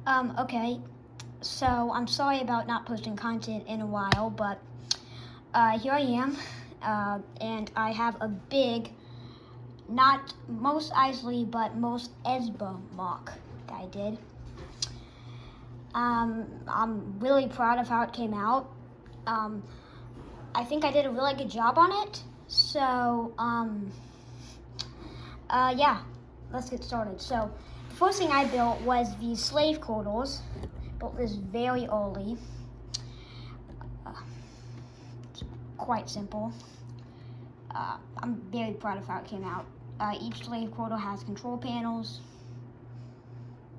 Okay, so I'm sorry about not posting content in a while, but here I am, and I have a big, not Mos Eisley, but Mos Espa MOC that I did. I'm really proud of how it came out. I think I did a really good job on it, so yeah, let's get started. So the first thing I built was these slave quarters. Built this very early. It's quite simple. I'm very proud of how it came out. Each slave quarter has control panels.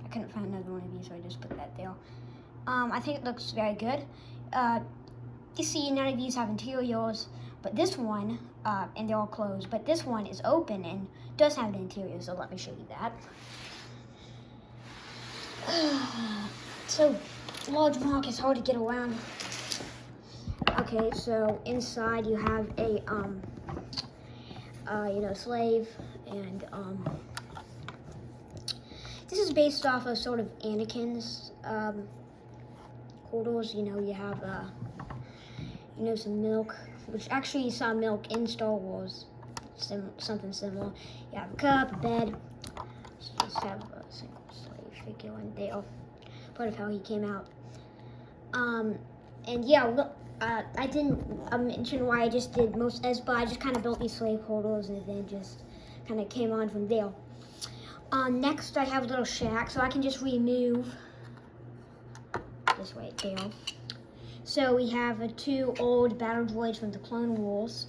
I couldn't find another one of these, so I just put that there. I think it looks very good. You see, none of these have interiors, but this one, and they're all closed, but this one is open and does have an interior, so let me show you that. So, large MOC is hard to get around. Okay, so inside you have a, slave, and, this is based off of sort of Anakin's, quarters. You know, you have, some milk, which actually you saw milk in Star Wars, something similar. You have a cup, a bed, just have a single slave figure in there. Part of how he came out. And yeah, look, I didn't mention why I just did Mos Espa. I just kind of built these slave quarters and then just kind of came on from there. Next I have a little shack, so I can just remove this way there. So we have two old battle droids from the Clone Wars.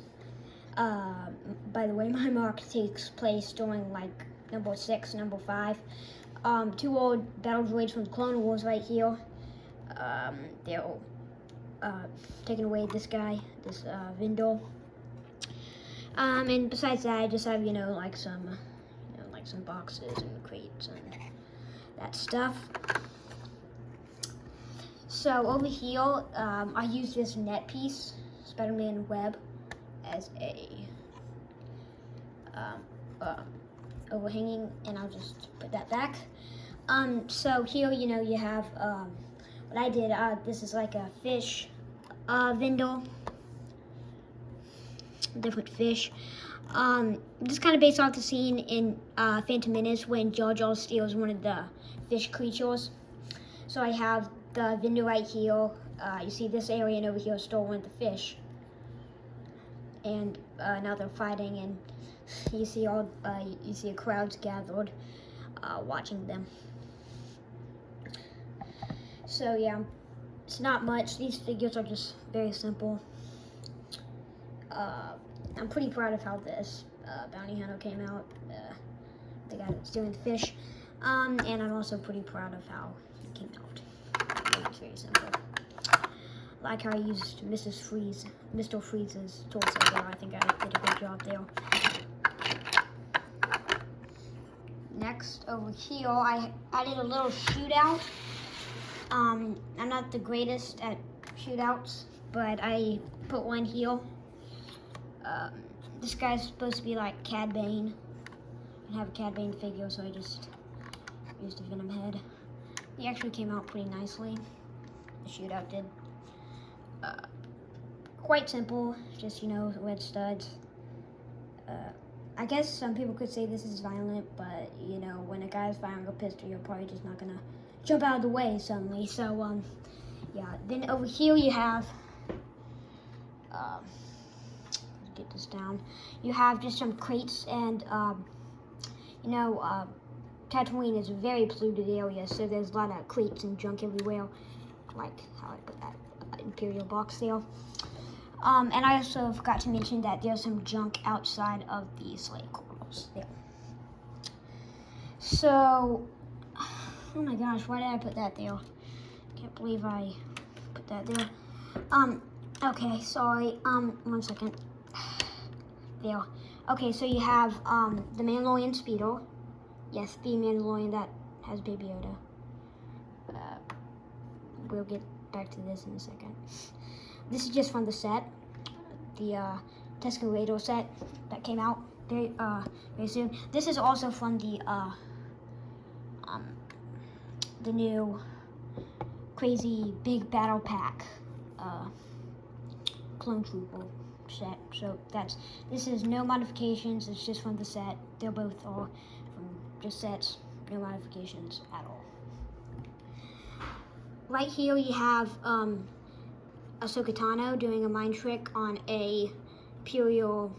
By the way, my mark takes place during like number 6, number 5. Two old battle droids from the Clone Wars right here. They're taking away this guy, this Vindor. And besides that, I just have some boxes and crates and that stuff. So over here, I use this net piece, Spider-Man web, as a overhanging, and I'll just put that back. So here, you have what I did. This is like a fish Vindor, different fish. This is kind of based off the scene in Phantom Menace when Jar Jar steals one of the fish creatures. So I have the Vindor right here. You see this area, and over here stole one of the fish. And now they're fighting, and you see a crowd's gathered watching them. So yeah, it's not much. These figures are just very simple. I'm pretty proud of how this bounty hunter came out. The guy that's doing the fish. And I'm also pretty proud of how it came out. It's very simple. Like how I used Mr. Freeze's torso there. I think I did a good job there. Next, over here, I added a little shootout. I'm not the greatest at shootouts, but I put one here. This guy's supposed to be like Cad Bane. I have a Cad Bane figure, so I just used a Venom head. He actually came out pretty nicely. The shootout did. Quite simple, just red studs. I guess some people could say this is violent, but when a guy's firing a pistol, you're probably just not gonna jump out of the way suddenly. So yeah. Then over here you have let's get this down. You have just some crates, and Tatooine is a very polluted area, so there's a lot of crates and junk everywhere, like how I put that Imperial box there. And I also forgot to mention that there's some junk outside of the slave quarters there. So, oh my gosh, why did I put that there? Can't believe I put that there. Okay, sorry, 1 second. There. Okay, so you have, the Mandalorian Speeder. Yes, the Mandalorian that has Baby Yoda. We'll get back to this in a second. This is just from the set, the Tusken Raider set that came out very soon. This is also from the the new crazy big battle pack clone trooper set. So this is no modifications, it's just from the set. They're both all from just sets, no modifications at all. Right here you have Ahsoka Tano doing a mind trick on a Imperial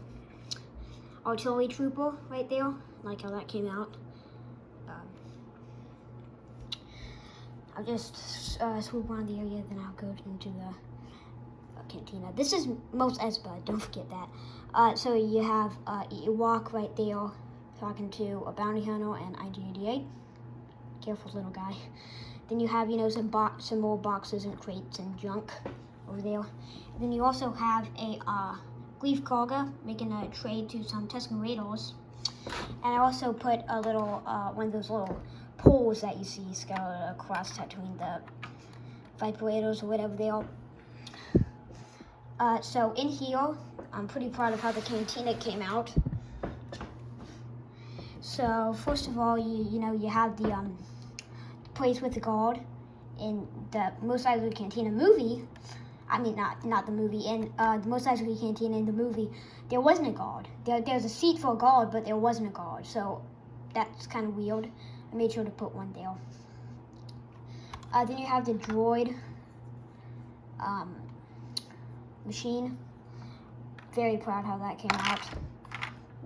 artillery trooper right there. I like how that came out. I'll just swoop around the area, then I'll go into the cantina. This is Mos Espa, don't forget that. So you have Ewok right there talking to a bounty hunter and IG-88. Careful, little guy. Then you have, some more boxes and crates and junk over there. And then you also have a Gleef Karga making a trade to some Tusken Raiders. And I also put a little, one of those little poles that you see scattered across Tatooine, the Viper Raiders or whatever they are. So in here, I'm pretty proud of how the cantina came out. So first of all, you have the place with the guard. In the Mos Eisley Cantina movie, I mean not the movie, in the Mos Eisley Cantina in the movie, there wasn't a guard. There's a seat for a guard, but there wasn't a guard, so that's kind of weird. I made sure to put one there. Then you have the droid machine. Very proud how that came out.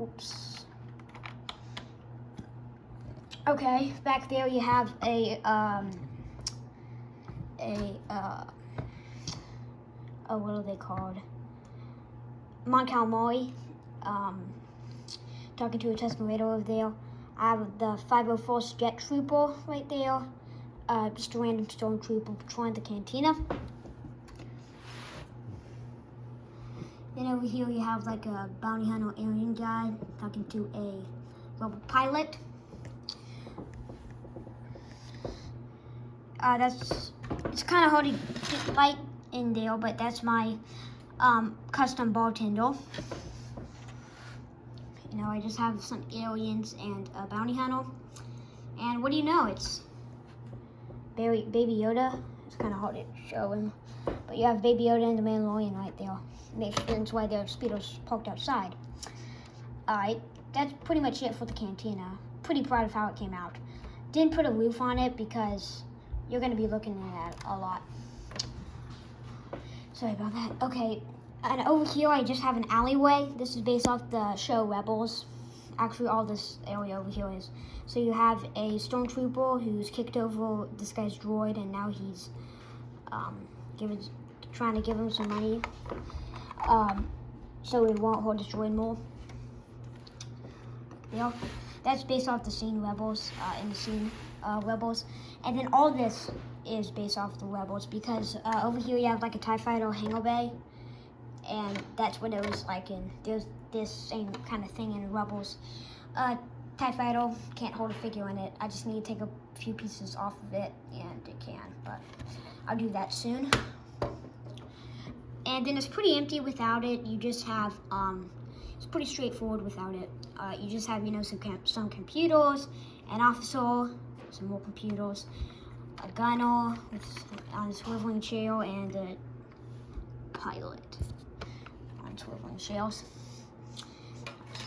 Oops. Okay, back there you have what are they called? Mon Calamari, talking to a Tusken Raider over there. I have the 501st Jet Trooper right there. Just a random stormtrooper patrolling the cantina. Then over here you have like a bounty hunter alien guy talking to a rebel pilot. It's kind of hard to keep light in there, but that's my custom bartender. I just have some aliens and a bounty hunter. And what do you know? It's Baby Yoda. It's kind of hard to show him. But you have Baby Yoda and the Mandalorian right there. Makes sense why their speedos parked outside. Alright, that's pretty much it for the cantina. Pretty proud of how it came out. Didn't put a roof on it because you're going to be looking at it a lot. Sorry about that. Okay, and over here I just have an alleyway. This is based off the show Rebels. Actually, all this area over here is. So you have a stormtrooper who's kicked over this guy's droid, and now he's trying to give him some money, so it won't hold his droid more. That's based off the scene Rebels, in the scene Rebels. And then all this is based off the Rebels because over here you have like a TIE Fighter hangar bay, and that's what it was like in, there's this same kind of thing in Rebels. TIE Fighter can't hold a figure in it. I just need to take a few pieces off of it, and it can, but I'll do that soon. And then it's pretty empty without it. You just have, it's pretty straightforward without it. You just have, some computers, an officer, some more computers, a gunner on a swiveling chair, and a pilot on swiveling chairs.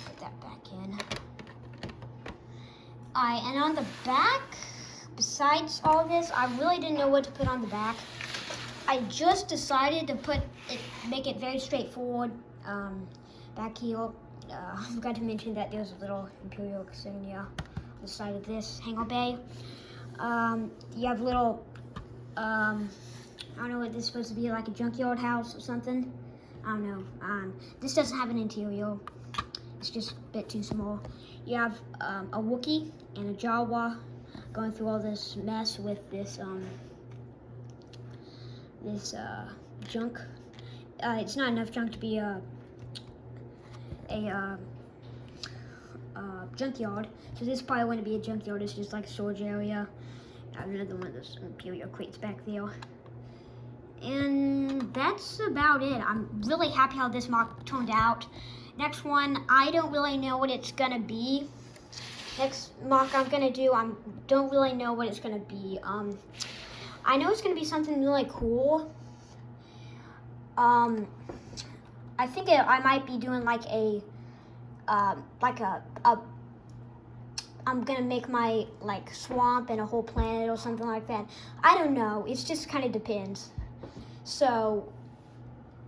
Put that back in. Alright, and on the back, besides all this, I really didn't know what to put on the back. I just decided to make it very straightforward. Back here, I forgot to mention that there's a little Imperial insignia on the side of this hangar bay. You have little, I don't know what this is supposed to be, like a junkyard house or something. I don't know. This doesn't have an interior. It's just a bit too small. You have a Wookiee and a Jawa going through all this mess with this junk. It's not enough junk to be a junkyard, so this probably wouldn't be a junkyard. It's just like a storage area. I have another one of those Imperial crates back there, and that's about it. I'm really happy how this mock turned out. Next one, I don't really know what it's gonna be. next mock I'm gonna do, I don't really know what it's gonna be. I know it's gonna be something really cool. I think I might be doing like a I'm gonna make my like swamp and a whole planet or something like that. I don't know. It just kind of depends. So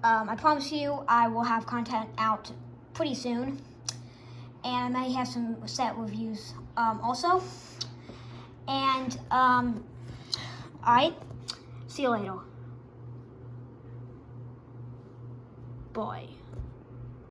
I promise you, I will have content out pretty soon, and I may have some set reviews also. And all right, see you later. Bye.